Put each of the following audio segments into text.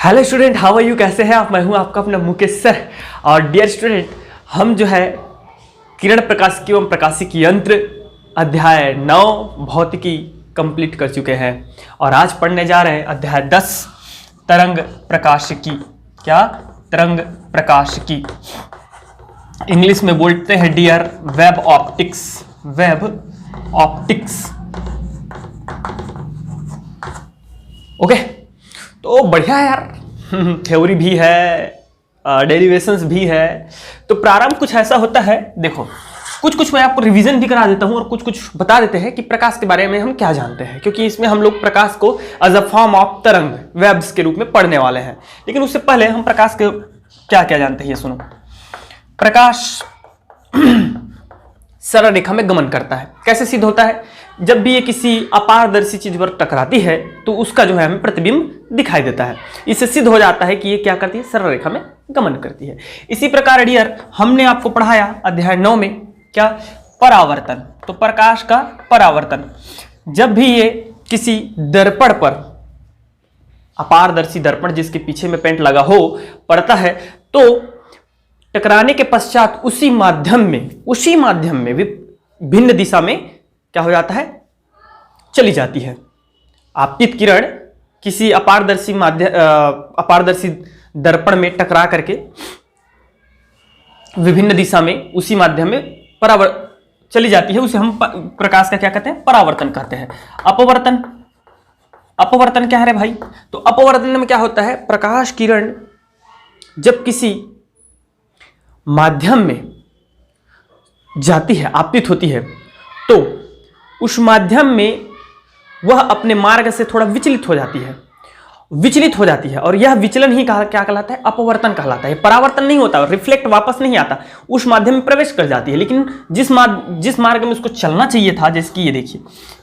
Hello student, how are you? कैसे हैं आप? मैं हूं आपका अपना मुकेश सर। और डियर स्टूडेंट, हम जो है किरण प्रकाशिकी एवं प्रकाशिकी यंत्र अध्याय 9 भौतिकी कंप्लीट कर चुके हैं और आज पढ़ने जा रहे हैं अध्याय 10 तरंग प्रकाशिकी। क्या? तरंग प्रकाशिकी। इंग्लिश में बोलते हैं dear wave optics. Wave optics. Okay, तो बढ़िया है यार। थ्योरी भी है, डेरिवेशंस भी है। तो प्रारंभ कुछ ऐसा होता है, देखो कुछ मैं आपको रिवीजन भी करा देता हूं और कुछ बता देते हैं कि प्रकाश के बारे में हम क्या जानते हैं, क्योंकि इसमें हम लोग प्रकाश को एज अ फॉर्म ऑफ तरंग, वेब्स के रूप में पढ़ने वाले हैं। लेकिन उससे पहले हम प्रकाश के क्या क्या जानते हैं ये सुनो। प्रकाश सरल रेखा में गमन करता है। कैसे सिद्ध होता है? जब भी ये किसी अपारदर्शी चीज पर टकराती है तो उसका जो है हमें प्रतिबिंब दिखाई देता है। इससे सिद्ध हो जाता है कि ये क्या करती है, सरल रेखा में गमन करती है। इसी प्रकार डियर हमने आपको पढ़ाया अध्याय 9 में क्या? परावर्तन। तो प्रकाश का परावर्तन, जब भी ये किसी दर्पण पर, अपारदर्शी दर्पण जिसके पीछे में पेंट लगा हो, पड़ता है तो टकराने के पश्चात उसी माध्यम में भिन्न दिशा में क्या हो जाता है, चली जाती है। आपतित किरण किसी अपारदर्शी दर्पण में टकरा करके विभिन्न दिशा में उसी माध्यम में चली जाती है। उसे हम प्रकाश का क्या कहते हैं? परावर्तन कहते हैं। अपवर्तन क्या है रे भाई? तो अपवर्तन में क्या होता है, प्रकाश किरण जब किसी माध्यम में जाती है, आपतित होती है, तो उस माध्यम में वह अपने मार्ग से थोड़ा विचलित हो जाती है और यह विचलन ही क्या कहलाता है? अपवर्तन कहलाता है। परावर्तन नहीं होता, रिफ्लेक्ट वापस नहीं आता, उस माध्यम में प्रवेश कर जाती है। लेकिन जिस मार्ग में उसको चलना चाहिए था, जैसे कि ये देखिए,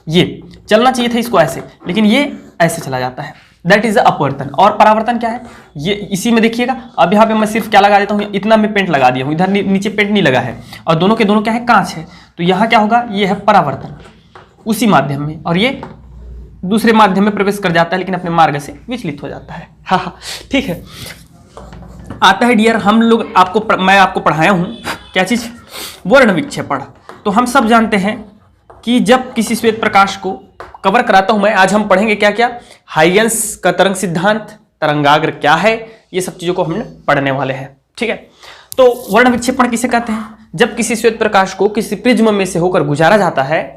ये चलना चाहिए था इसको ऐसे, लेकिन ये ऐसे चला जाता है। दैट इज अपवर्तन। और परावर्तन क्या है? ये इसी में देखिएगा, अब यहाँ पे मैं सिर्फ क्या लगा देता हूँ, इतना मैं पेंट लगा दिया हूँ, इधर नीचे पेंट नहीं लगा है और दोनों के दोनों क्या है, कांच है। तो यहाँ क्या होगा, ये है परावर्तन उसी माध्यम में, और ये दूसरे माध्यम में प्रवेश कर जाता है लेकिन अपने मार्ग से विचलित हो जाता है। हाँ, ठीक है। आता है डियर, मैं आपको पढ़ाया हूं क्या चीज? वर्ण विक्षेपण। तो हम सब जानते हैं कि जब किसी श्वेत प्रकाश को कवर कराता हूं मैं, आज हम पढ़ेंगे क्या क्या? हाइगेंस का तरंग सिद्धांत, तरंगाग्र क्या है, ये सब चीजों को हम पढ़ने वाले हैं। ठीक है। तो वर्ण विक्षेपण किसे कहते हैं? जब किसी श्वेत प्रकाश को किसी प्रिज्म में से होकर गुजारा जाता है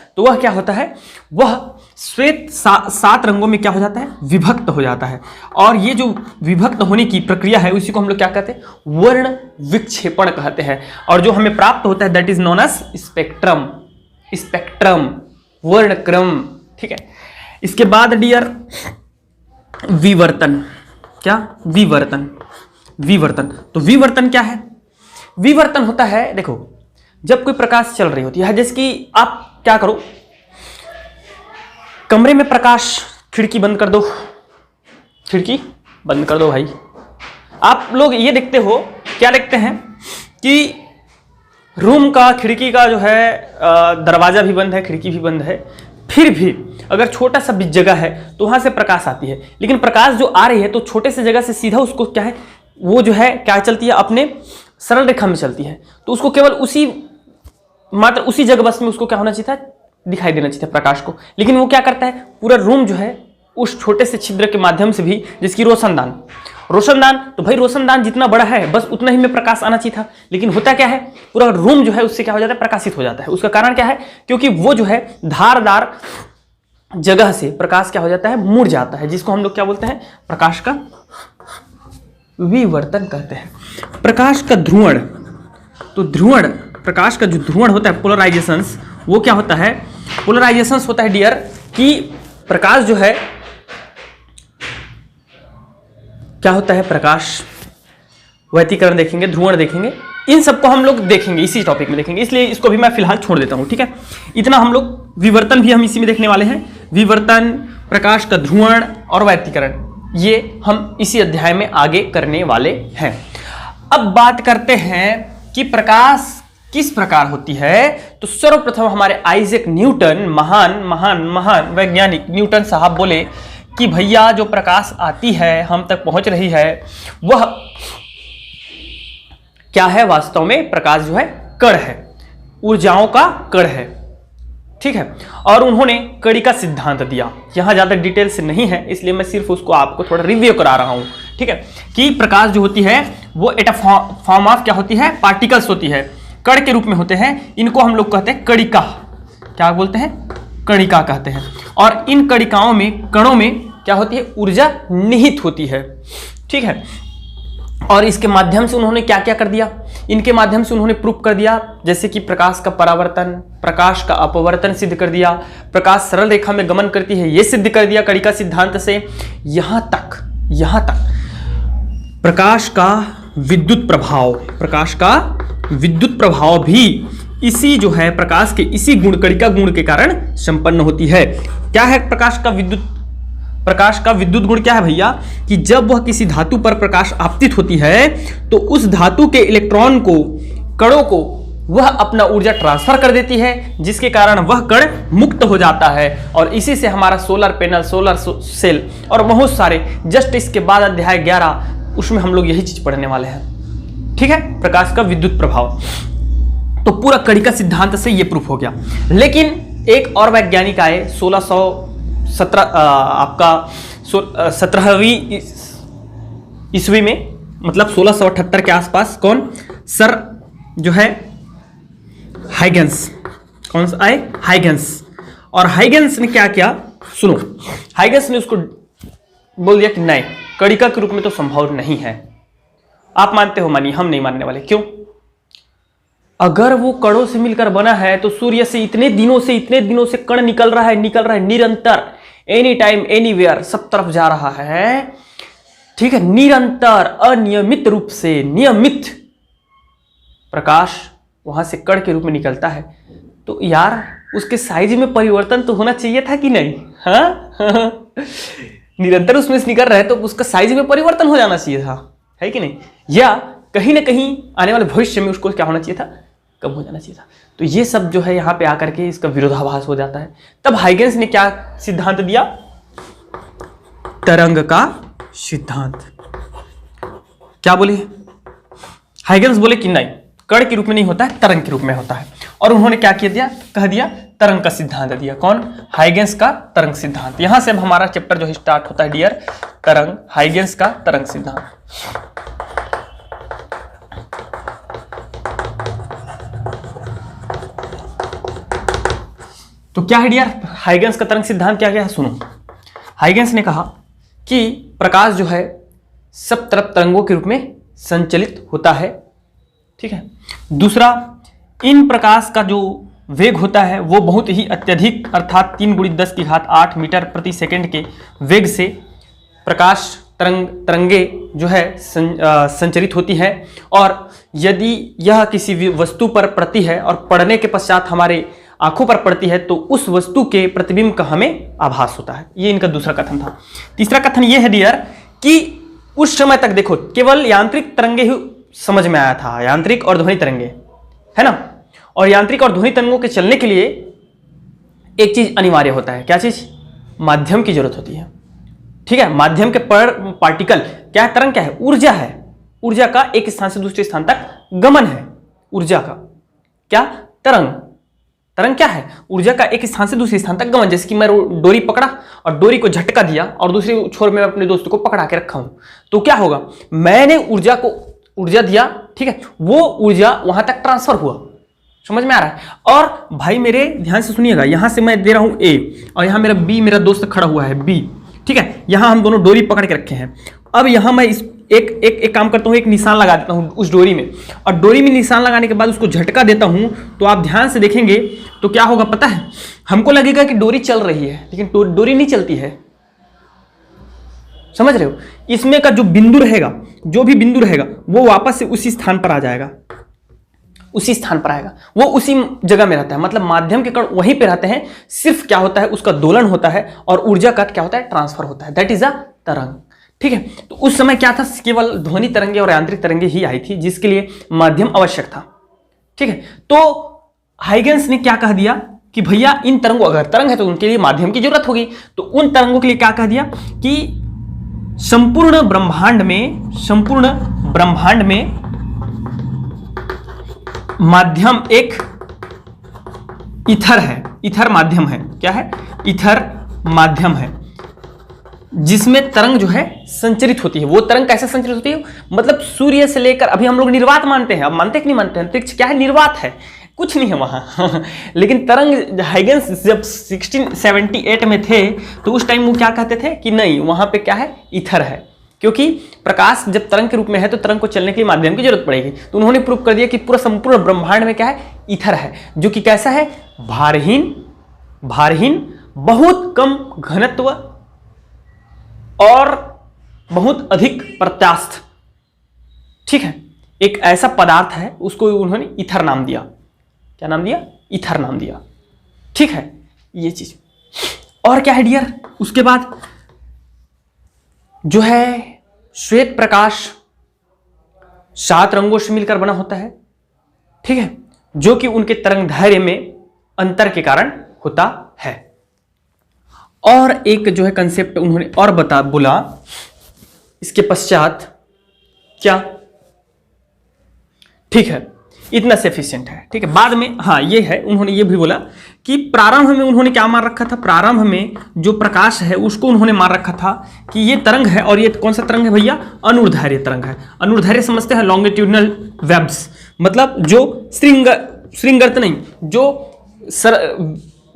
तो वह क्या होता है, वह श्वेत 7 रंगों में क्या हो जाता है, विभक्त हो जाता है। और ये जो विभक्त होने की प्रक्रिया है उसी को हम लोग क्या कहते हैं, वर्ण विक्षेपण कहते हैं। और जो हमें प्राप्त होता है that is known as spectrum, वर्णक्रम। ठीक है। इसके बाद डियर विवर्तन। क्या? विवर्तन। तो विवर्तन क्या है? विवर्तन होता है, देखो जब कोई प्रकाश चल रही होती है, जैसे कि आप क्या करो, कमरे में प्रकाश, खिड़की बंद कर दो भाई। आप लोग ये देखते हो, क्या देखते हैं कि रूम का खिड़की का जो है दरवाजा भी बंद है, खिड़की भी बंद है, फिर भी अगर छोटा सा भी जगह है तो वहां से प्रकाश आती है। लेकिन प्रकाश जो आ रही है तो छोटे से जगह से सीधा उसको क्या है, वो जो है क्या चलती है, अपने सरल रेखा में चलती है। तो उसको केवल मात्र उसी जगह बस में उसको क्या होना चाहिए था, दिखाई देना चाहिए था प्रकाश को। लेकिन वो क्या करता है, पूरा रूम जो है उस छोटे से छिद्र के माध्यम से भी, जिसकी रोशनदान, तो भाई रोशनदान जितना बड़ा है बस उतना ही में प्रकाश आना चाहिए था। लेकिन होता क्या है, पूरा रूम जो है उससे क्या हो जाता है, प्रकाशित हो जाता है। उसका कारण क्या है? क्योंकि वो जो है धारदार जगह से प्रकाश क्या हो जाता है, मुड़ जाता है, जिसको हम लोग क्या बोलते हैं, प्रकाश का विवर्तन कहते हैं। प्रकाश का ध्रुवण, तो प्रकाश का जो ध्रुवण होता है, पोलराइजेशंस, वो क्या होता है, पोलराइजेशंस होता है डियर कि प्रकाश जो है क्या होता है, प्रकाश व्यतिकरण देखेंगे, ध्रुवण देखेंगे, इन सबको हम लोग देखेंगे, इसी टॉपिक में देखेंगे, इसलिए इसको भी मैं फिलहाल छोड़ देता हूं। ठीक है। इतना हम लोग, विवर्तन भी हम इसी में देखने वाले हैं। विवर्तन, प्रकाश का ध्रुवण और व्यतिकरण, ये हम इसी अध्याय में आगे करने वाले हैं। अब बात करते हैं कि प्रकाश किस प्रकार होती है। तो सर्वप्रथम हमारे आइजैक न्यूटन, महान वैज्ञानिक न्यूटन साहब बोले कि भैया जो प्रकाश आती है, हम तक पहुंच रही है, वह क्या है? वास्तव में प्रकाश जो है कण है, ऊर्जाओं का कण है। ठीक है, और उन्होंने कड़ी का सिद्धांत दिया। यहां ज्यादा डिटेल से नहीं है, इसलिए मैं सिर्फ उसको आपको थोड़ा रिव्यू करा रहा हूं। ठीक है, कि प्रकाश जो होती है वो एट अ फॉर्म ऑफ क्या होती है? पार्टिकल्स होती है, कण के रूप में होते हैं। इनको हम लोग कहते हैं कणिका। क्या बोलते हैं? कणिका कहते हैं। और इन कणिकाओं में, कणों में क्या होती है? ऊर्जा निहित होती है। ठीक है, और इसके माध्यम से उन्होंने क्या क्या कर दिया? इनके माध्यम से उन्होंने प्रूफ कर दिया, जैसे कि प्रकाश का परावर्तन, प्रकाश का अपवर्तन सिद्ध कर दिया, प्रकाश सरल रेखा में गमन करती है, यह सिद्ध कर दिया कणिका सिद्धांत से। यहां तक प्रकाश का विद्युत प्रभाव भी इसी जो है प्रकाश के इसी गुण, कणिका गुण के कारण संपन्न होती है। क्या है प्रकाश का विद्युत गुण? क्या है भैया? कि जब वह किसी धातु पर प्रकाश आपतित होती है तो उस धातु के इलेक्ट्रॉन को, कणों को वह अपना ऊर्जा ट्रांसफर कर देती है, जिसके कारण वह कण मुक्त हो जाता है। और इसी से हमारा सोलर पैनल, सोलर सेल और बहुत सारे, जस्ट इसके बाद अध्याय 11 उसमें हम लोग यही चीज पढ़ने वाले हैं। ठीक है, प्रकाश का विद्युत प्रभाव। तो पूरा कणिका सिद्धांत से यह प्रूफ हो गया। लेकिन एक और वैज्ञानिक आए 17वीं ईस्वी में, मतलब 1678 के आसपास। कौन? सर जो है हाइगेंस। कौन सा आए? हाइगेंस। और हाइगेंस ने क्या किया? सुनो, हाइगेंस ने उसको बोल दिया कि नहीं, कणिका के रूप में तो संभव नहीं है। आप मानते हो, मानिए, हम नहीं मानने वाले। क्यों? अगर वो कणों से मिलकर बना है तो सूर्य से इतने दिनों से कण निकल रहा है निरंतर, एनी टाइम एनीवेयर, सब तरफ जा रहा है। ठीक है, निरंतर, अनियमित रूप से, नियमित प्रकाश वहां से कण के रूप में निकलता है। तो यार उसके साइज में परिवर्तन तो होना चाहिए था कि नहीं? हाँ निरंतर उसमें से निकल रहा है तो उसका साइज में परिवर्तन हो जाना चाहिए था, है कि नहीं? या कहीं ना कहीं आने वाले भविष्य में उसको क्या होना चाहिए था? कम हो जाना चाहिए था। तो ये सब जो है यहाँ पे आकर के इसका विरोधाभास हो जाता है। तब हाइगेंस ने क्या सिद्धांत दिया? तरंग का सिद्धांत। क्या बोले? हाइगेंस बोले कि नहीं, कण के रूप में नहीं होता है, तरंग के रूप में होता है। और उन्होंने क्या कह दिया? तरंग का सिद्धांत दिया। कौन? हाइगेंस का तरंग सिद्धांत। यहां से अब हमारा चैप्टर जो है स्टार्ट होता है डियर, तरंग, हाइगेंस का तरंग सिद्धांत। तो क्या है डियर हाइगेंस का तरंग सिद्धांत? क्या है सुनो। हाइगेंस ने कहा कि प्रकाश जो है सब तरफ तरंगों के रूप में संचलित होता है। ठीक है, दूसरा, इन प्रकाश का जो वेग होता है वो बहुत ही अत्यधिक, अर्थात 3 × 10⁸ मीटर प्रति सेकंड के वेग से प्रकाश तरंगे जो है संचरित होती है। और यदि यह किसी वस्तु पर पड़ती है और पड़ने के पश्चात हमारे आंखों पर पड़ती है तो उस वस्तु के प्रतिबिंब का हमें आभास होता है। ये इनका दूसरा कथन था। तीसरा कथन ये है डियर कि उस समय तक देखो केवल यांत्रिक तरंगे ही समझ में आया था, यांत्रिक और ध्वनि तरंगे, है ना? और यांत्रिक और ध्वनि तरंगों के चलने के लिए एक चीज अनिवार्य होता है। क्या चीज? माध्यम की जरूरत होती है। ठीक है, माध्यम के पार्टिकल क्या है? तरंग क्या है? ऊर्जा है। ऊर्जा का एक स्थान से दूसरे स्थान तक गमन है। ऊर्जा का क्या? तरंग क्या है? ऊर्जा का एक स्थान से दूसरे स्थान तक गमन। जैसे कि मैं डोरी पकड़ा और डोरी को झटका दिया और दूसरे छोर में अपने दोस्त को पकड़ा के रखा हूं, तो क्या होगा? मैंने ऊर्जा दिया, ठीक है, वो ऊर्जा वहां तक ट्रांसफर हुआ। समझ में आ रहा है? और भाई मेरे ध्यान से सुनिएगा, यहां से मैं दे रहा हूं ए और यहां मेरा बी, मेरा दोस्त खड़ा हुआ है बी। ठीक है, यहां हम दोनों डोरी पकड़ के रखे हैं। अब यहां मैं इस एक काम करता हूं, एक निशान लगा देता हूं उस डोरी में, और डोरी में निशान लगाने के बाद उसको झटका देता हूं। तो आप ध्यान से देखेंगे तो क्या होगा पता है? हमको लगेगा कि डोरी चल रही है, लेकिन डोरी नहीं चलती है। समझ रहे हो? इसमें का जो बिंदु रहेगा, जो भी बिंदु रहेगा, वो वापस से उसी स्थान पर आ जाएगा, उसी स्थान पर आएगा, वो उसी जगह में रहता है। मतलब माध्यम के कण वहीं पे रहते हैं, सिर्फ क्या होता है? उसका दोलन होता है और ऊर्जा का क्या होता है? ट्रांसफर होता है। दैट इज अ तरंग। ठीक है, तो उस समय क्या था? केवल ध्वनि तरंगे और यांत्रिक तरंगे ही आई थी, जिसके लिए माध्यम आवश्यक था। ठीक है, तो हाइगेंस ने क्या कह दिया कि भैया इन तरंगों, अगर तरंग है तो उनके लिए माध्यम की जरूरत होगी, तो उन तरंगों के लिए क्या कह दिया कि संपूर्ण ब्रह्मांड में माध्यम एक ईथर है, ईथर माध्यम है। क्या है? ईथर माध्यम है, जिसमें तरंग जो है संचरित होती है। वो तरंग कैसे संचरित होती है? मतलब सूर्य से लेकर, अभी हम लोग निर्वात मानते हैं, अब मानते कि नहीं मानते हैं? अंतरिक्ष क्या है? निर्वात है, कुछ नहीं है वहां लेकिन तरंग, हाइगेंस जब 1678 में थे तो उस टाइम वो क्या कहते थे कि नहीं, वहां पे क्या है? ईथर है, क्योंकि प्रकाश जब तरंग के रूप में है तो तरंग को चलने के लिए माध्यम की जरूरत पड़ेगी। तो उन्होंने प्रूव कर दिया कि पूरा संपूर्ण ब्रह्मांड में क्या है? ईथर है, जो कि कैसा है? भारहीन, बहुत कम घनत्व और बहुत अधिक प्रत्यास्थ। ठीक है, एक ऐसा पदार्थ है, उसको उन्होंने ईथर नाम दिया। क्या नाम दिया? ईथर नाम दिया। ठीक है, ये चीज। और क्या है डियर? उसके बाद जो है श्वेत प्रकाश 7 रंगों से मिलकर बना होता है। ठीक है, जो कि उनके तरंग दैर्ध्य में अंतर के कारण होता है। और एक जो है कंसेप्ट उन्होंने और बोला इसके पश्चात क्या? ठीक है, इतना सफिशिएंट है। ठीक है, बाद में हाँ ये है, उन्होंने ये भी बोला कि प्रारंभ में उन्होंने क्या मान रखा था? प्रारंभ में जो प्रकाश है उसको उन्होंने मान रखा था कि ये तरंग है, और ये कौन सा तरंग है भैया? अनुदैर्ध्य तरंग है। अनुदैर्ध्य समझते हैं? लॉन्गिट्यूडनल वेब्स, मतलब जो श्रृंगार्थ नहीं, जो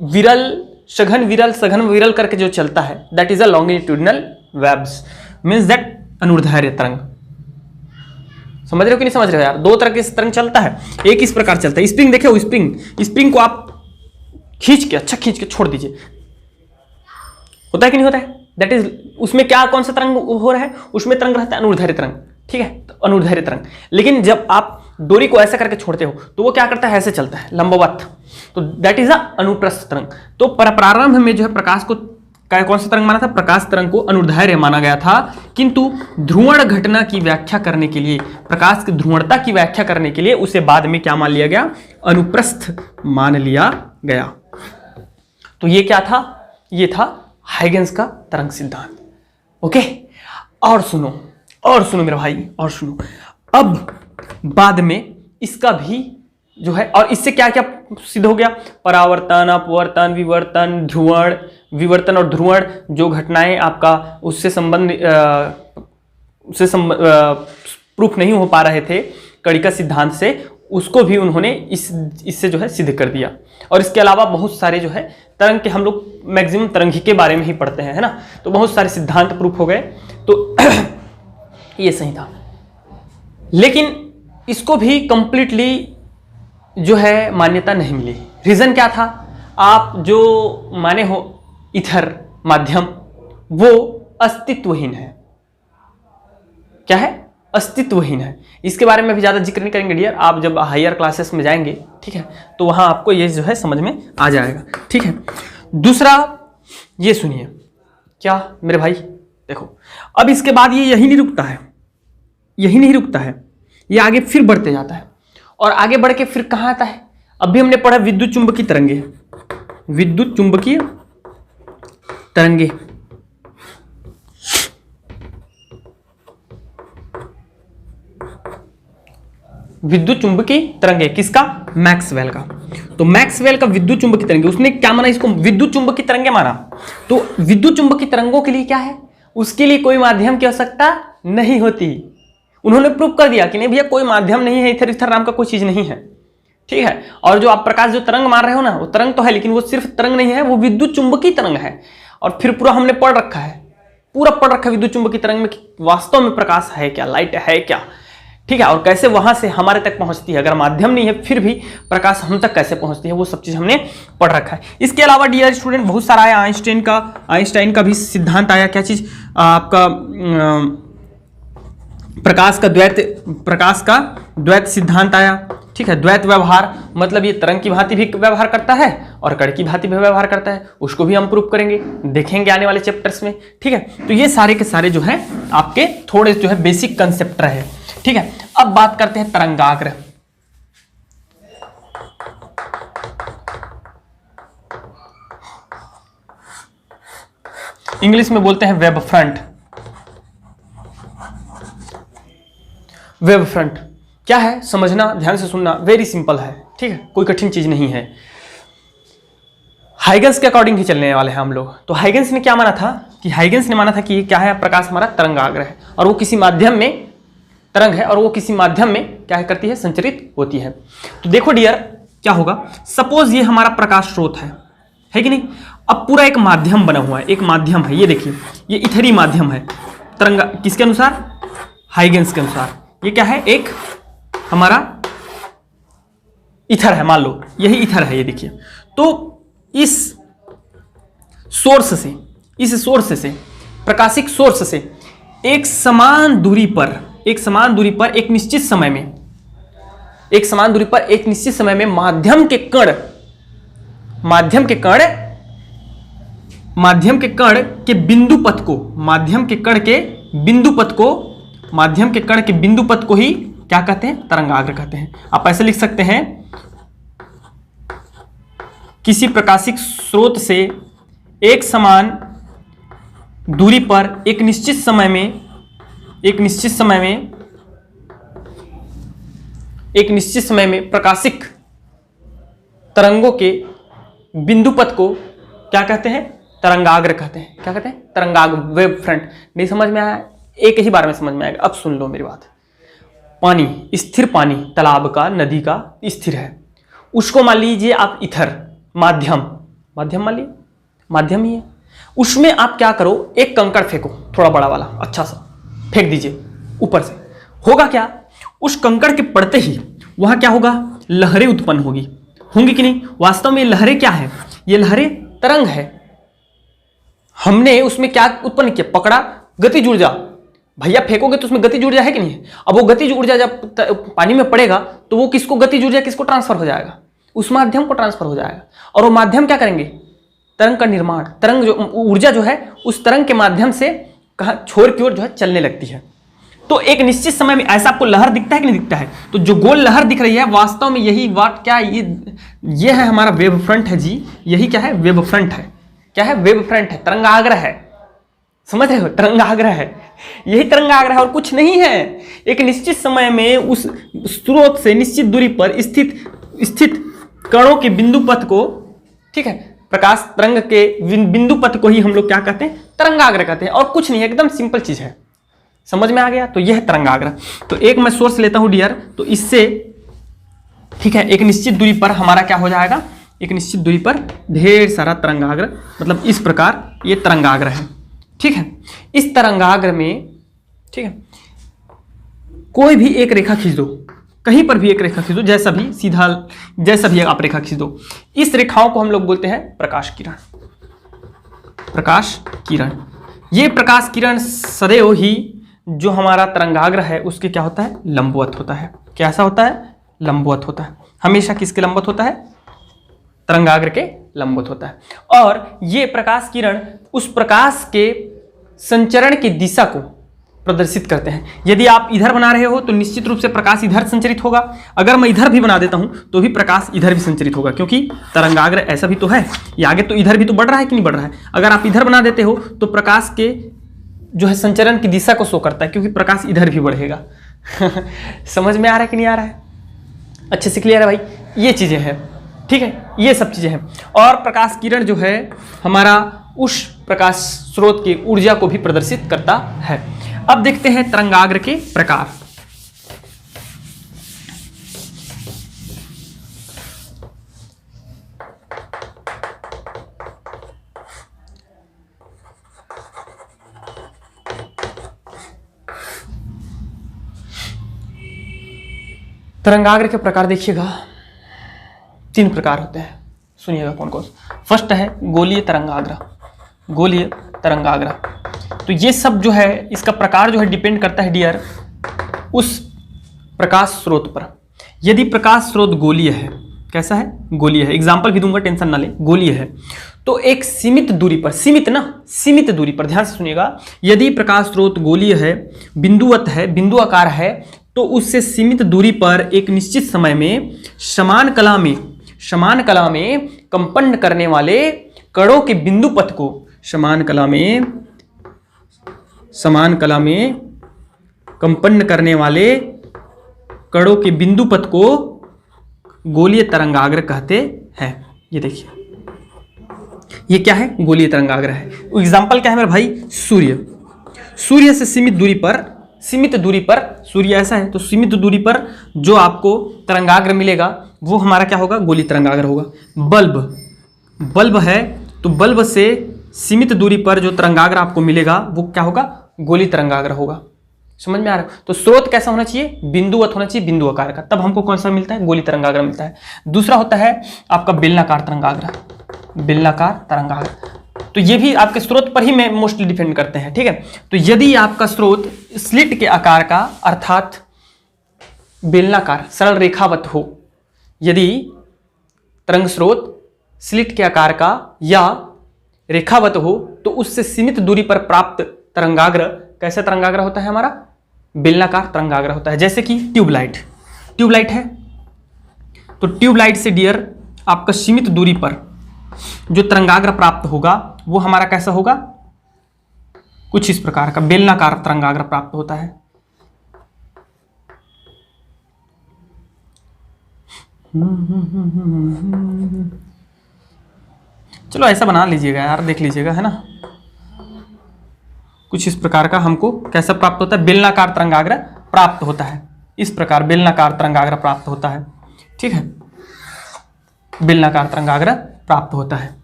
विरल सघन विरल करके जो चलता है, that is a longitudinal waves, means that अनुदैर्ध्य तरंग। समझ रहे हो कि नहीं समझ रहे हो यार? 2 तरह के तरंग चलता है, एक इस प्रकार चलता है। स्प्रिंग देखे हो? स्प्रिंग को आप खींच के छोड़ दीजिए, होता है कि नहीं होता है? दैट इज, उसमें क्या, कौन सा तरंग हो रहा है? उसमें तरंग रहता है अनुदैर्ध्य तरंग। ठीक है, तो अनुदैर्ध्य तरंग। लेकिन जब आप डोरी को ऐसा करके छोड़ते हो तो वो क्या करता है? ऐसे चलता है, लंबवत, तो दैट इज अ अनुप्रस्थ तरंग। तो प्रारंभ में जो है प्रकाश को कौन सा तरंग माना था? प्रकाश तरंग को अनुदैर्ध्य माना गया था, किंतु ध्रुवण घटना की व्याख्या करने के लिए, प्रकाश की ध्रुवणता की व्याख्या करने के लिए उसे बाद में क्या मान लिया गया? अनुप्रस्थ मान लिया गया। तो ये क्या था? ये था हाइगेंस का तरंग सिद्धांत। ओके, और सुनो मेरे भाई, और सुनो। अब बाद में इसका भी जो है, और इससे क्या क्या सिद्ध हो गया? परावर्तन, अपवर्तन, विवर्तन और ध्रुवण जो घटनाएं आपका उससे प्रूफ नहीं हो पा रहे थे कणिका सिद्धांत से, उसको भी उन्होंने इससे जो है सिद्ध कर दिया। और इसके अलावा बहुत सारे जो है तरंग के, हम लोग मैक्सिमम तरंगी के बारे में ही पढ़ते हैं, है ना, तो बहुत सारे सिद्धांत प्रूफ हो गए। तो ये सही था, लेकिन इसको भी कंप्लीटली जो है मान्यता नहीं मिली। रीजन क्या था? आप जो माने हो ईथर माध्यम, वो अस्तित्वहीन है। क्या है? अस्तित्वहीन है। इसके बारे में भी ज्यादा जिक्र नहीं करेंगे डियर, आप जब हायर क्लासेस में जाएंगे, ठीक है, तो वहां आपको ये जो है समझ में आ जाएगा। ठीक है, दूसरा ये सुनिए, क्या मेरे भाई देखो, अब इसके बाद ये यही नहीं रुकता है, ये आगे फिर बढ़ते जाता है, और आगे बढ़ के फिर कहां आता है? अभी हमने पढ़ा विद्युत चुंबकीय तरंगे, विद्युत चुंबकीय तरंगे। विद्युत चुंबकीय तरंगे किसका? मैक्सवेल का। तो मैक्सवेल का विद्युत चुंबकीय तरंगे, उसने क्या माना? इसको विद्युत चुंबकीय तरंगे माना। तो विद्युत चुंबकीय तरंगों के लिए क्या है? उसके लिए कोई माध्यम की आवश्यकता नहीं होती। उन्होंने प्रूव कर दिया कि नहीं भैया, कोई माध्यम नहीं है, इथर नाम का कोई चीज नहीं है। ठीक है, और जो आप प्रकाश जो तरंग मार रहे हो ना, वो तरंग तो है, लेकिन वो सिर्फ तरंग नहीं है, वो विद्युत चुंबकीय तरंग है। और फिर पूरा हमने पढ़ रखा है, विद्युत चुंबकीय तरंग में वास्तव में प्रकाश है क्या, लाइट है क्या, ठीक है, और कैसे वहां से हमारे तक पहुंचती है। अगर माध्यम नहीं है फिर भी प्रकाश हम तक कैसे पहुंचती है, वो सब चीज हमने पढ़ रखा है। इसके अलावा डियर स्टूडेंट बहुत सारा आया, आइंस्टाइन का भी सिद्धांत आया। क्या चीज? आपका प्रकाश का द्वैत सिद्धांत आया। ठीक है, द्वैत व्यवहार मतलब ये तरंग की भांति भी व्यवहार करता है और कण की भांति भी व्यवहार करता है, उसको भी हम प्रूव करेंगे, देखेंगे आने वाले चैप्टर्स में। ठीक है, तो ये सारे के सारे जो है आपके थोड़े जो है बेसिक कंसेप्ट रहे। ठीक है, अब बात करते हैं तरंगाग्र। इंग्लिश में बोलते हैं वेब फ्रंट। वेब फ्रंट क्या है समझना, ध्यान से सुनना, वेरी सिंपल है, ठीक है, कोई कठिन चीज नहीं है। हाइगन्स के अकॉर्डिंग ही चलने वाले हैं हम लोग। तो हाइगन्स ने क्या माना था कि हाइगन्स ने माना था कि क्या है, प्रकाश हमारा तरंगाग्र है और वो किसी माध्यम में तरंग है और वो किसी माध्यम में क्या है करती है, संचरित होती है। तो देखो डियर क्या होगा, सपोज ये हमारा प्रकाश स्रोत है कि नहीं। अब पूरा एक माध्यम बना हुआ है, एक माध्यम है, ये देखिए ये इथरी माध्यम है तरंगा, किसके अनुसार, हाइगन्स के अनुसार। ये क्या है, एक हमारा इथर है, मान लो यही इथर है, ये देखिए। तो इस सोर्स से प्रकाशिक सोर्स से एक समान दूरी पर एक निश्चित समय में माध्यम के कण के बिंदु पथ को ही क्या कहते हैं, तरंगाग्र कहते हैं। आप ऐसे लिख सकते हैं, किसी प्रकाशिक स्रोत से एक समान दूरी पर एक निश्चित समय में प्रकाशिक तरंगों के बिंदु पथ को क्या कहते हैं, तरंगाग्र कहते हैं। क्या कहते हैं, तरंगाग्र, वेब फ्रंट। नहीं समझ में आया, एक ही बार में समझ में आएगा। अब सुन लो मेरी बात। पानी, स्थिर पानी, तालाब का, नदी का स्थिर है, उसको मान लीजिए आप इथर, माध्यम मान लीजिए, माध्यम ही है। उसमें आप क्या करो, एक कंकड़ फेंको, थोड़ा बड़ा वाला, अच्छा सा फेंक दीजिए ऊपर से। होगा क्या, उस कंकड़ के पड़ते ही वहां क्या होगा, लहरें उत्पन्न होंगी कि नहीं। वास्तव में लहरें क्या है, ये लहरें तरंग है। हमने उसमें क्या उत्पन्न किया, पकड़ा, गतिज ऊर्जा। भैया फेंकोगे तो उसमें गतिज ऊर्जा है कि नहीं है। अब वो गतिज ऊर्जा जब पानी में पड़ेगा तो वो किसको, गतिज ऊर्जा किसको ट्रांसफर हो जाएगा, उस माध्यम को ट्रांसफर हो जाएगा। और वो माध्यम क्या करेंगे, तरंग का निर्माण, तरंग जो ऊर्जा जो है उस तरंग के माध्यम से कहां, छोर की ओर जो है चलने लगती है। तो एक निश्चित समय में ऐसा आपको लहर दिखता है कि नहीं दिखता है। तो जो गोल लहर दिख रही है वास्तव में यही बात क्या, ये है हमारा वेब फ्रंट है जी। यही क्या है, वेब फ्रंट है। क्या है, वेब फ्रंट है, तरंगाग्र है। समझ रहे हो, तरंगाग्र है, यही तरंगाग्र है और कुछ नहीं है। एक निश्चित समय में उस स्रोत से निश्चित दूरी पर स्थित कणों के बिंदु पथ को, ठीक है, प्रकाश तरंग के बिंदु पथ को ही हम लोग क्या कहते हैं, तरंगाग्र कहते हैं। और कुछ नहीं, एकदम सिंपल चीज है। समझ में आ गया। तो यह है तरंगाग्र। तो एक मैं सोर्स लेता हूं डियर, तो इससे ठीक है एक निश्चित दूरी पर हमारा क्या हो जाएगा, एक निश्चित दूरी पर ढेर सारा तरंगाग्र, मतलब इस प्रकार ये तरंगाग्र है। ठीक है, इस तरंगाग्र में ठीक है कोई भी एक रेखा खींच दो, कहीं पर भी एक रेखा खींच दो, जैसा भी सीधा, जैसा भी आप रेखा खींच दो। इस रेखाओं को हम लोग बोलते हैं प्रकाश किरण। प्रकाश किरण, ये प्रकाश किरण सदैव ही जो हमारा तरंगाग्र है उसके क्या होता है, लंबवत होता है। कैसा होता है, लंबवत होता है। हमेशा किसके लंबवत होता है, तरंगाग्र के लंबवत होता है। और ये प्रकाश किरण उस प्रकाश के संचरण की दिशा को प्रदर्शित करते हैं। यदि आप इधर बना रहे हो तो निश्चित रूप से प्रकाश इधर संचरित होगा। अगर मैं इधर भी बना देता हूं तो भी प्रकाश इधर भी संचरित होगा, क्योंकि तरंगाग्र ऐसा भी तो है, ये आगे तो इधर भी तो बढ़ रहा है कि नहीं बढ़ रहा है। अगर आप इधर बना देते हो तो प्रकाश के जो है संचरण की दिशा को शो करता है, क्योंकि प्रकाश इधर भी बढ़ेगा। समझ में आ रहा है कि नहीं आ रहा है, अच्छे से क्लियर है भाई। ये चीजें हैं, ठीक है, ये सब चीजें हैं। और प्रकाश किरण जो है हमारा उस प्रकाश स्रोत की ऊर्जा को भी प्रदर्शित करता है। अब देखते हैं तरंगाग्र के प्रकार। तरंगाग्र के प्रकार देखिएगा, 3 प्रकार होते हैं, सुनिएगा कौन कौन। फर्स्ट है गोलीय तरंगाग्र। गोलीय तरंगाग्र, तो ये सब जो है इसका प्रकार जो है डिपेंड करता है डियर उस प्रकाश स्रोत पर। यदि प्रकाश स्रोत गोलीय है, कैसा है, गोलीय है, एग्जाम्पल भी दूंगा, टेंशन ना ले, गोलीय है, तो एक सीमित दूरी पर, सीमित दूरी पर, ध्यान से सुनिएगा, यदि प्रकाश स्रोत गोलीय है, बिंदुवत है, बिंदु आकार है, तो उससे सीमित दूरी पर एक निश्चित समय में समान कला में कंपन करने वाले कणों के बिंदु पथ को समान कला में कंपन करने वाले कणों के बिंदु पथ को गोलीय तरंगाग्र कहते हैं। ये देखिए, ये क्या है? गोलीय तरंगाग्र है। एग्जाम्पल क्या है मेरे भाई? सूर्य से सीमित दूरी पर सूर्य ऐसा है तो सीमित दूरी पर जो आपको तरंगाग्र मिलेगा वो हमारा क्या होगा? गोलीय तरंगाग्र होगा। बल्ब है तो बल्ब से सीमित दूरी पर जो तरंगाग्र आपको मिलेगा वो क्या होगा? गोलीय तरंगाग्र होगा। समझ में आ रहा है? तो स्रोत कैसा होना चाहिए? बिंदुवत होना चाहिए, बिंदु आकार का, तब हमको कौन सा मिलता है? गोलीय तरंगाग्र मिलता है। दूसरा होता है आपका बेलनाकार तरंगाग्र। तो ये भी आपके स्रोत पर ही में मोस्टली डिपेंड करते हैं, ठीक है। तो यदि आपका स्रोत स्लिट के आकार का अर्थात बेलनाकार सरल रेखावत हो, यदि तरंग स्रोत स्लिट के आकार का या रेखावत हो तो उससे सीमित दूरी पर प्राप्त तरंगाग्र कैसा तरंगाग्र होता है? हमारा बेलनाकार तरंगाग्र होता है। जैसे कि ट्यूबलाइट है तो ट्यूबलाइट से डियर आपका सीमित दूरी पर जो तरंगाग्र प्राप्त होगा वो हमारा कैसा होगा? कुछ इस प्रकार का बेलनाकार तरंगाग्र प्राप्त होता है। चलो ऐसा बना लीजिएगा यार, देख लीजिएगा, है ना। कुछ इस प्रकार का हमको कैसा प्राप्त होता है? बेलनाकार तरंगाग्र प्राप्त होता है। इस प्रकार बेलनाकार तरंगाग्र प्राप्त होता है, ठीक है। बेलनाकार तरंगाग्र प्राप्त होता है।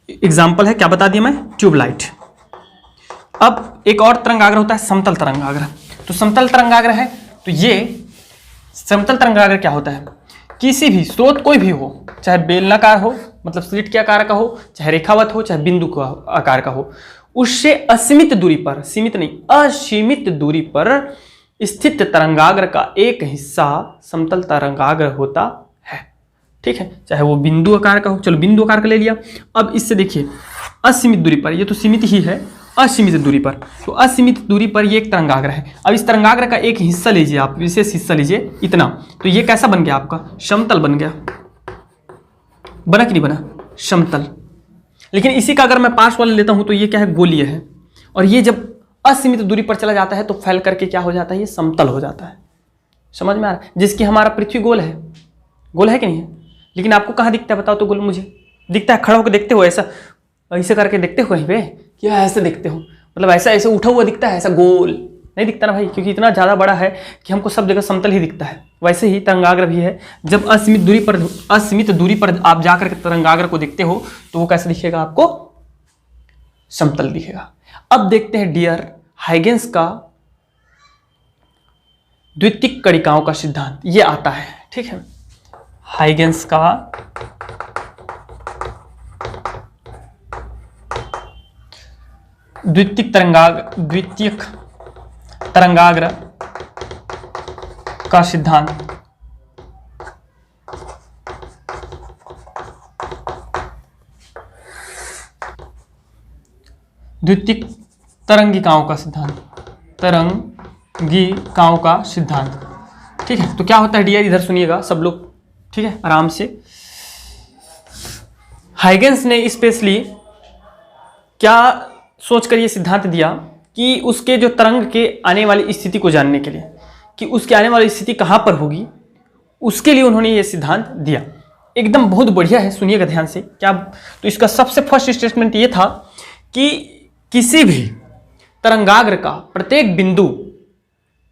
एग्जाम्पल है, क्या बता दिया मैं? ट्यूबलाइट। अब एक और तरंगाग्र होता है समतल तरंगाग्र। तो समतल तरंगाग्र है तो ये समतल तरंगाग्र क्या होता है? किसी भी स्रोत कोई भी हो, चाहे बेलनाकार हो मतलब स्लिट के आकार का हो, चाहे रेखावत हो, चाहे बिंदु का आकार का हो, उससे असीमित दूरी पर, सीमित नहीं असीमित दूरी पर स्थित तरंगाग्र का एक हिस्सा समतल तरंगाग्र होता है, ठीक है। चाहे वो बिंदु आकार का हो, चलो बिंदु आकार का ले लिया। अब इससे देखिए असीमित दूरी पर, ये तो सीमित ही है, असीमित दूरी पर, तो असीमित दूरी पर ये एक तरंगाग्र है। अब इस तरंगाग्र का एक हिस्सा लीजिए आप, विशेष हिस्सा लीजिए इतना, तो ये कैसा बन गया? आपका समतल बन गया। बना कि नहीं बना? समतल। लेकिन इसी का अगर मैं पार्श्व वाला लेता हूं तो ये क्या है? गोलीय है। और ये जब असीमित दूरी पर चला जाता है तो फैल करके क्या हो जाता है? ये समतल हो जाता है। समझ में आ रहा है? जिसकी हमारा पृथ्वी गोल है कि नहीं है? लेकिन आपको कहाँ दिखता है बताओ तो? गोल मुझे दिखता है, खड़ा होकर देखते हो, ऐसा ऐसे करके देखते हो कहीं पे? क्या ऐसे देखते हो? मतलब ऐसा ऐसे उठा हुआ दिखता है, ऐसा गोल नहीं दिखता ना भाई, क्योंकि इतना ज़्यादा बड़ा है कि हमको सब जगह समतल ही दिखता है। वैसे ही तरंगाग्र भी है, जब असीमित दूरी पर आप जाकर के तरंगाग्र को देखते हो तो वो कैसे दिखेगा? आपको समतल दिखेगा। अब देखते हैं डियर हाइगेंस का द्वितीयक कणिकाओं का सिद्धांत, ये आता है, ठीक है। हाइगेंस का द्वितीयक तरंगाग्र का सिद्धांत। द्वितीयक तरंगिकाओं का सिद्धांत, ठीक है। तो क्या होता है डियर, इधर सुनिएगा सब लोग, ठीक है, आराम से। हाइगेंस ने स्पेशली क्या सोचकर ये सिद्धांत दिया कि उसके जो तरंग के आने वाली स्थिति को जानने के लिए, कि उसकी आने वाली स्थिति कहाँ पर होगी, उसके लिए उन्होंने ये सिद्धांत दिया। एकदम बहुत बढ़िया है, सुनिएगा ध्यान से। क्या? तो इसका सबसे फर्स्ट स्टेटमेंट ये था कि किसी भी तरंगाग्र का प्रत्येक बिंदु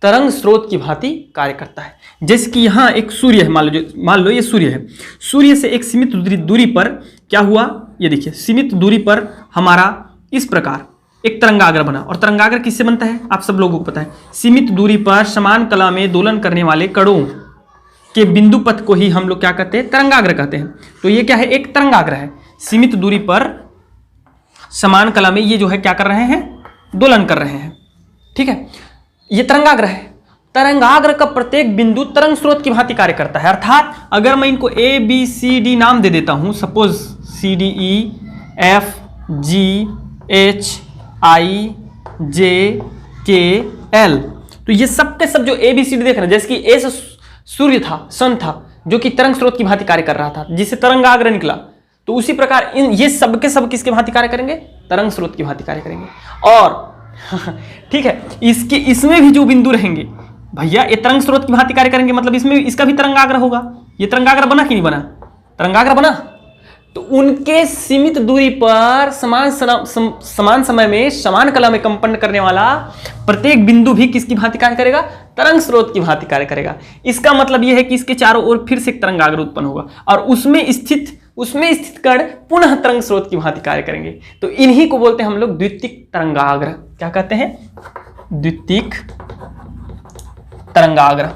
तरंग स्रोत की भांति कार्य करता है। जैसे कि यहाँ एक सूर्य है, मान लो ये सूर्य है। सूर्य से एक सीमित दूरी पर क्या हुआ? ये देखिए, सीमित दूरी पर हमारा इस प्रकार एक तरंगाग्र बना। और तरंगाग्र किससे बनता है? आप सब लोगों को पता है, सीमित दूरी पर समान कला में दोलन करने वाले कणों के बिंदु पथ को ही हम लोग क्या कहते हैं? तरंगाग्र कहते हैं। तो ये क्या है? एक तरंगाग्र है। सीमित दूरी पर समान कला में ये जो है क्या कर रहे हैं? दोलन कर रहे हैं, ठीक है। ये तरंगाग्र है। तरंगाग्र का प्रत्येक बिंदु तरंग स्रोत की भांति कार्य करता है। अर्थात अगर मैं इनको ABCD नाम दे देता हूं, सपोज CDEFGHIJKL, तो ये सब के सब जो ABCD देख रहे हैं, जैसे कि A से सूर्य था, सन था, जो कि तरंग स्रोत की भांति कार्य कर रहा था, जिससे तरंगाग्र निकला, तो उसी प्रकार ये सब के सब किसके भांति कार्य करेंगे? तरंग स्रोत की भांति कार्य करेंगे। और ठीक है, इसमें भी जो बिंदु रहेंगे भैया ये तरंग स्रोत की भांति कार्य करेंगे, मतलब इसमें इसका भी तरंगाग्र होगा। ये तरंगाग्र बना कि नहीं बना? तरंगाग्र बना। तो उनके सीमित दूरी पर समान समय में समान कला में कंपन करने वाला प्रत्येक बिंदु भी किसकी भांति कार्य करेगा? तरंग स्रोत की भांति कार्य करेगा। इसका मतलब यह है कि इसके चारों ओर फिर से एक तरंगाग्र उत्पन्न होगा और उसमें स्थित कण पुनः तरंग स्रोत की भांति कार्य करेंगे। तो इन्हीं को बोलते हैं हम लोग द्वितीयक तरंगाग्र। क्या कहते हैं? द्वितीयक तरंगाग्र।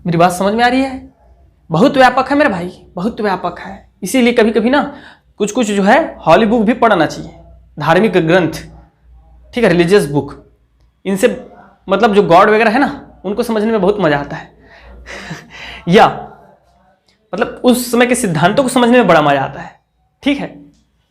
मेरी बात समझ में आ रही है? बहुत व्यापक है मेरे भाई, बहुत व्यापक है। इसीलिए कभी कभी ना कुछ कुछ जो है हॉली बुक भी पढ़ना चाहिए, धार्मिक ग्रंथ, ठीक है, रिलीजियस बुक। इनसे मतलब जो गॉड वगैरह है ना, उनको समझने में बहुत मजा आता है या मतलब उस समय के सिद्धांतों को समझने में बड़ा मजा आता है। ठीक है,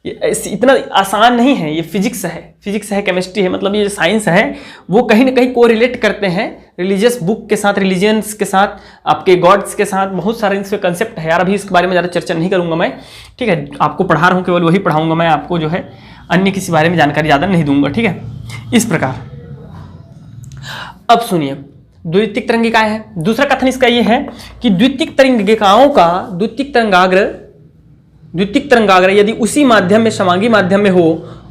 ये इतना आसान नहीं है। ये फिजिक्स है, केमिस्ट्री है, मतलब ये जो साइंस है वो कहीं ना कहीं कोरिलेट करते हैं रिलीजियस बुक के साथ, रिलीजियंस के साथ, आपके गॉड्स के साथ। बहुत सारे इसके कंसेप्ट है यार, अभी इसके बारे में ज़्यादा चर्चा नहीं करूंगा मैं। ठीक है, आपको पढ़ा रहा हूँ, केवल वही पढ़ाऊंगा मैं, आपको जो है अन्य किसी बारे में जानकारी ज़्यादा नहीं दूंगा। ठीक है, इस प्रकार। अब सुनिए, द्वितीयक तरंगिकाएं है। दूसरा कथन इसका ये है कि द्वितीयक तरंगिकाओं का द्वितीयक तरंगाग्र यदि उसी माध्यम में समांगी माध्यम में हो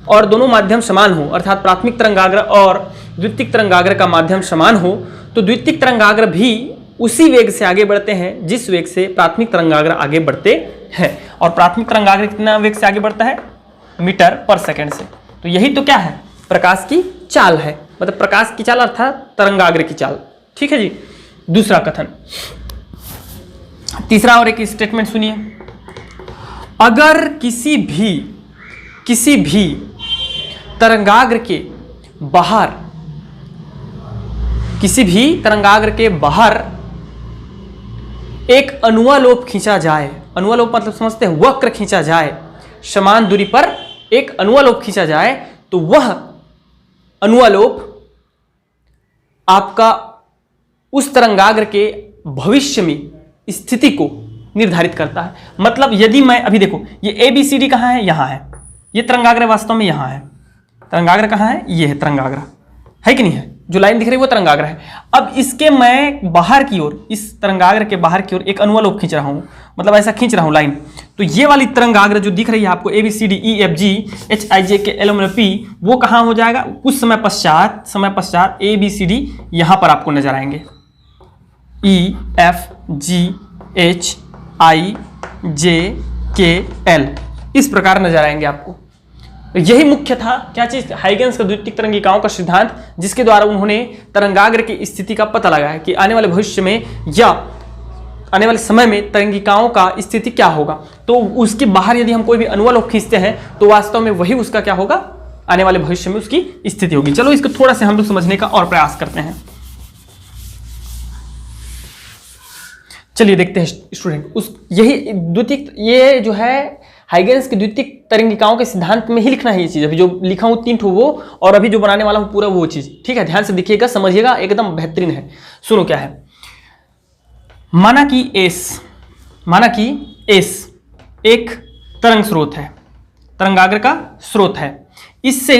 और दोनों माध्यम समान हो, अर्थात प्राथमिक तरंगाग्र और द्वितीयक तरंगाग्र का माध्यम समान हो, तो द्वितीयक तरंगाग्र भी उसी वेग से आगे बढ़ते हैं जिस वेग से प्राथमिक तरंगाग्र आगे बढ़ते हैं। और प्राथमिक तरंगाग्र कितना वेग से आगे बढ़ता है? मीटर पर सेकंड से। तो यही तो क्या है? प्रकाश की चाल है, मतलब प्रकाश की चाल अर्थात तरंगाग्र की चाल। ठीक है जी। दूसरा कथन, तीसरा और एक स्टेटमेंट सुनिए। अगर किसी भी तरंगाग्र के बाहर एक अनुवालोप खींचा जाए, अनुवालोप मतलब समझते हैं, वक्र खींचा जाए, समान दूरी पर एक अनुवालोप खींचा जाए, तो वह अनुवालोप आपका उस तरंगाग्र के भविष्य में स्थिति को निर्धारित करता है। मतलब यदि मैं अभी देखो, ये ABCD कहाँ है? यहाँ है। ये तरंगाग्र वास्तव में यहाँ है। तरंगाग्र कहाँ है? ये है तरंगाग्र, है कि नहीं है? जो लाइन दिख रही है वो तरंगाग्र है। अब इसके मैं बाहर की ओर, इस तरंगाग्र के बाहर की ओर एक अनुवालोप खींच रहा हूँ, मतलब ऐसा खींच रहा हूँ लाइन। तो ये वाली तरंगाग्र जो दिख रही है आपको ABCD EFG HIJ K L M N P, वो कहाँ हो जाएगा? कुछ समय पश्चात ABCD यहाँ पर आपको नजर आएंगे। EFG HIJ K L इस प्रकार नजर आएंगे आपको। यही मुख्य था क्या चीज? हाइगेंस का द्वितीयक तरंगिकाओं का सिद्धांत, जिसके द्वारा उन्होंने तरंगाग्र की स्थिति का पता लगाया कि आने वाले भविष्य में या आने वाले समय में तरंगिकाओं का स्थिति क्या होगा। तो उसके बाहर यदि हम कोई भी अनुवालोप खींचते हैं तो वास्तव में वही उसका क्या होगा? आने वाले भविष्य में उसकी स्थिति होगी। चलो इसको थोड़ा सा हम लोग समझने का और प्रयास करते हैं। चलिए देखते हैं स्टूडेंट, यही द्वितीयक, ये जो है हाइगेंस की द्वितीयक तरंगिकाओं के सिद्धांत में ही लिखना है ये चीज। अभी जो लिखा हूं 3 ठो वो, और अभी जो बनाने वाला हूं पूरा वो चीज। ठीक है, ध्यान से देखिएगा, समझिएगा, एकदम बेहतरीन है। सुनो क्या है। माना कि एस एक तरंग स्रोत है, तरंगाग्र का स्रोत है। इससे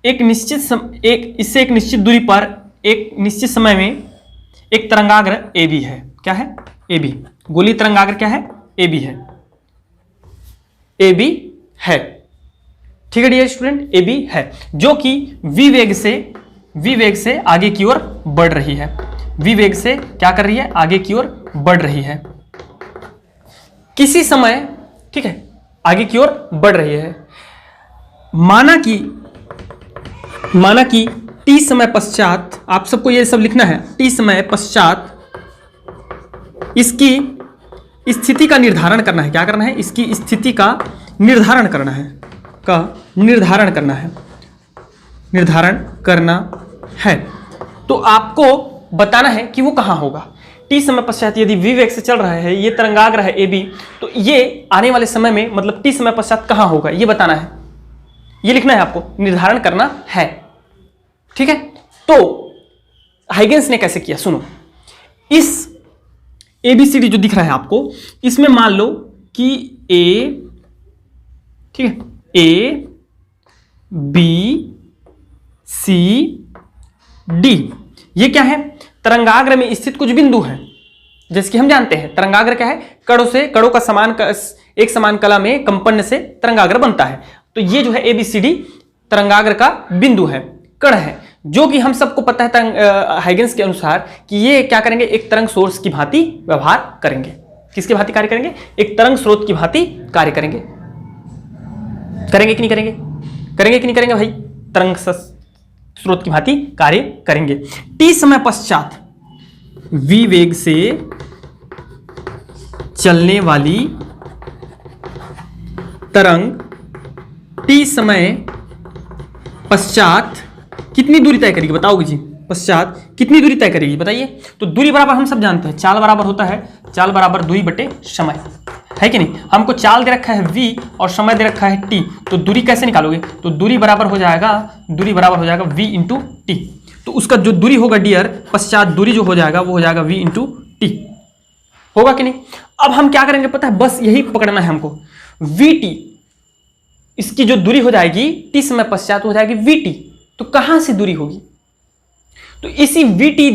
एक निश्चित दूरी पर एक निश्चित समय में एक तरंगाग्र AB है। क्या है? AB। गोलीय तरंगाग्र क्या है? AB है। AB है। ठीक है डियर स्टूडेंट, AB है, जो कि v वेग से आगे की ओर बढ़ रही है। v वेग से क्या कर रही है? आगे की ओर बढ़ रही है किसी समय। ठीक है, आगे की ओर बढ़ रही है। माना कि t समय पश्चात, आप सबको ये सब लिखना है, t समय पश्चात इसकी स्थिति का निर्धारण करना है। क्या करना है? इसकी स्थिति का निर्धारण करना है। तो आपको बताना है कि वो कहां होगा। टी समय पश्चात यदि v वेग से चल रहा है, ये तरंगाग्र है AB, तो ये आने वाले समय में मतलब टी समय पश्चात कहां होगा ये बताना है, ये लिखना है, आपको निर्धारण करना है। ठीक है, तो हाइगेंस ने कैसे किया? सुनो, इस ABCD जो दिख रहा है आपको, इसमें मान लो कि ए, ठीक है, ए बी सी डी ये क्या है? तरंगाग्र में स्थित कुछ बिंदु हैं। जैसे कि हम जानते हैं तरंगाग्र क्या है? कणों का एक समान कला में कंपन से तरंगाग्र बनता है। तो ये जो है ABCD तरंगाग्र का बिंदु है, कण है, जो कि हम सबको पता है हाइगेंस के अनुसार कि ये क्या करेंगे? एक तरंग सोर्स की भांति व्यवहार करेंगे। किसकी भांति कार्य करेंगे? एक तरंग स्रोत की भांति कार्य करेंगे। करेंगे कि नहीं करेंगे? करेंगे कि नहीं करेंगे भाई? तरंग स्रोत की भांति कार्य करेंगे। टी समय पश्चात v वेग से चलने वाली तरंग टी समय पश्चात कितनी दूरी तय करेगी? बताओगे जी, पश्चात कितनी दूरी तय करेगी बताइए। तो दूरी बराबर हम सब जानते हैं, चाल बराबर होता है चाल बराबर दूरी बटे समय, है कि नहीं? हमको चाल दे रखा है v और समय दे रखा है t, तो दूरी कैसे निकालोगे? तो दूरी बराबर हो जाएगा v इंटू टी। तो उसका जो दूरी होगा डियर, पश्चात दूरी जो हो जाएगा वो हो जाएगा v इंटू टी। होगा कि नहीं? अब हम क्या करेंगे पता है? बस यही पकड़ना है हमको। vt इसकी जो दूरी हो जाएगी t समय पश्चात हो जाएगी vt। तो कहां से दूरी होगी? तो इसी vt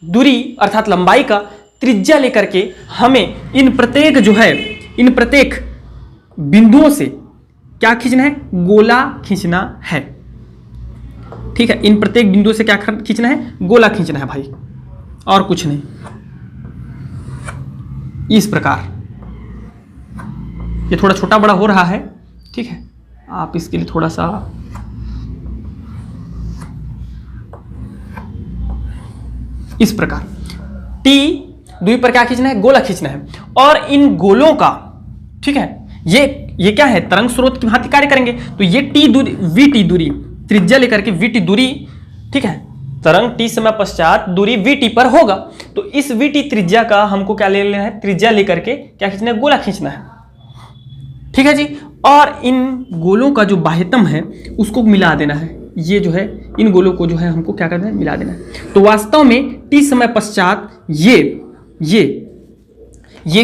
दूरी अर्थात लंबाई का त्रिज्या लेकर के हमें इन प्रत्येक बिंदुओं से क्या खींचना है? गोला खींचना है। ठीक है, इन प्रत्येक बिंदुओं से क्या खींचना है? गोला खींचना है भाई, और कुछ नहीं। इस प्रकार ये थोड़ा छोटा बड़ा हो रहा है, ठीक है, आप इसके लिए थोड़ा सा इस प्रकार टी दूरी पर क्या खींचना है? गोला खींचना है। और इन गोलों का, ठीक है, ये क्या है? तरंग स्रोत की भांति कार्य करेंगे। तो ये टी दूरी, वीटी दूरी त्रिज्या लेकर के वीटी दूरी, ठीक है, तरंग टी समय पश्चात दूरी वीटी पर होगा। तो इस वीटी त्रिज्या का हमको क्या ले लेना है? त्रिज्या लेकर के क्या खींचना है? गोला खींचना है। ठीक है जी। और इन गोलों का जो बाह्यतम है उसको मिला देना है। ये जो है इन गोलों को जो है हमको क्या करना है? मिला देना है। तो वास्तव में टी समय पश्चात ये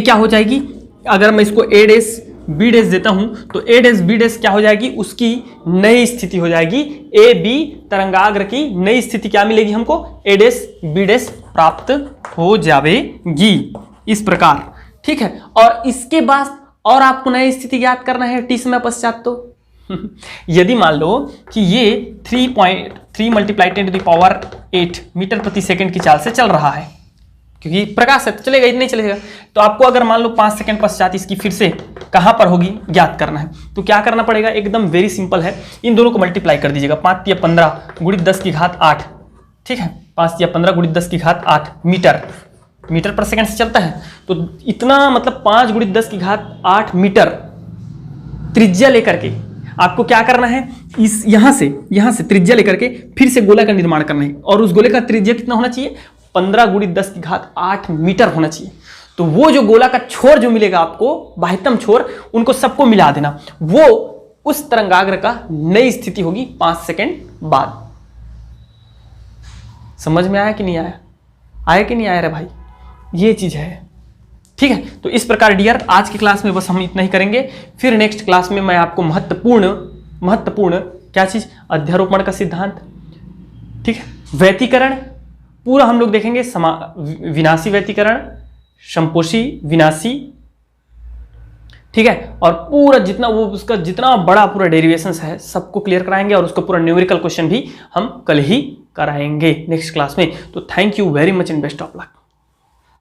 क्या हो जाएगी? अगर मैं इसको ए डैश बी डैश देता हूं तो ए डैश बी डैश क्या हो जाएगी? उसकी नई स्थिति हो जाएगी। ए बी तरंगाग्र की नई स्थिति क्या मिलेगी हमको? ए डैश बी डैश प्राप्त हो जाएगी, इस प्रकार। ठीक है, और इसके बाद और आपको नई स्थिति ज्ञात करना है टी समय पश्चात। तो यदि मान लो कि ये 3.3 मल्टीप्लाई 10⁸ मीटर प्रति सेकंड की चाल से चल रहा है, क्योंकि प्रकाश है तो चलेगा, ही नहीं चलेगा। तो आपको अगर मान लो 5 सेकंड पश्चात इसकी फिर से कहां पर होगी ज्ञात करना है, तो क्या करना पड़ेगा? एकदम वेरी सिंपल है, इन दोनों को मल्टीप्लाई कर दीजिएगा। 5 या 15 गुणित 10 की घात 8, ठीक है, 5 या 15 गुणित 10 की घात 8 मीटर पर सेकंड से चलता है। तो इतना मतलब 5 गुणित 10 की घात 8 मीटर त्रिज्या लेकर के आपको क्या करना है? इस यहां से त्रिज्या लेकर के फिर से गोला का निर्माण करना है। और उस गोले का त्रिज्या कितना होना चाहिए? 15 गुणित 10 की घात 8 मीटर होना चाहिए। तो वो जो गोला का छोर जो मिलेगा आपको, बाह्यतम छोर, उनको सबको मिला देना। वो उस तरंगाग्र का नई स्थिति होगी 5 सेकंड बाद। समझ में आया कि नहीं आया? आया कि नहीं आया रे भाई? ये चीज है। ठीक है, तो इस प्रकार डियर आज की क्लास में बस हम इतना ही करेंगे। फिर नेक्स्ट क्लास में मैं आपको महत्वपूर्ण क्या चीज? अध्यारोपण का सिद्धांत, ठीक है, व्यतिकरण पूरा हम लोग देखेंगे, विनाशी व्यतिकरण, संपोषी विनाशी, ठीक है, और पूरा जितना वो उसका जितना बड़ा पूरा डेरिवेशंस है सबको क्लियर कराएंगे। और उसका पूरा न्यूमेरिकल क्वेश्चन भी हम कल ही कराएंगे नेक्स्ट क्लास में। तो thank you very much and best of luck.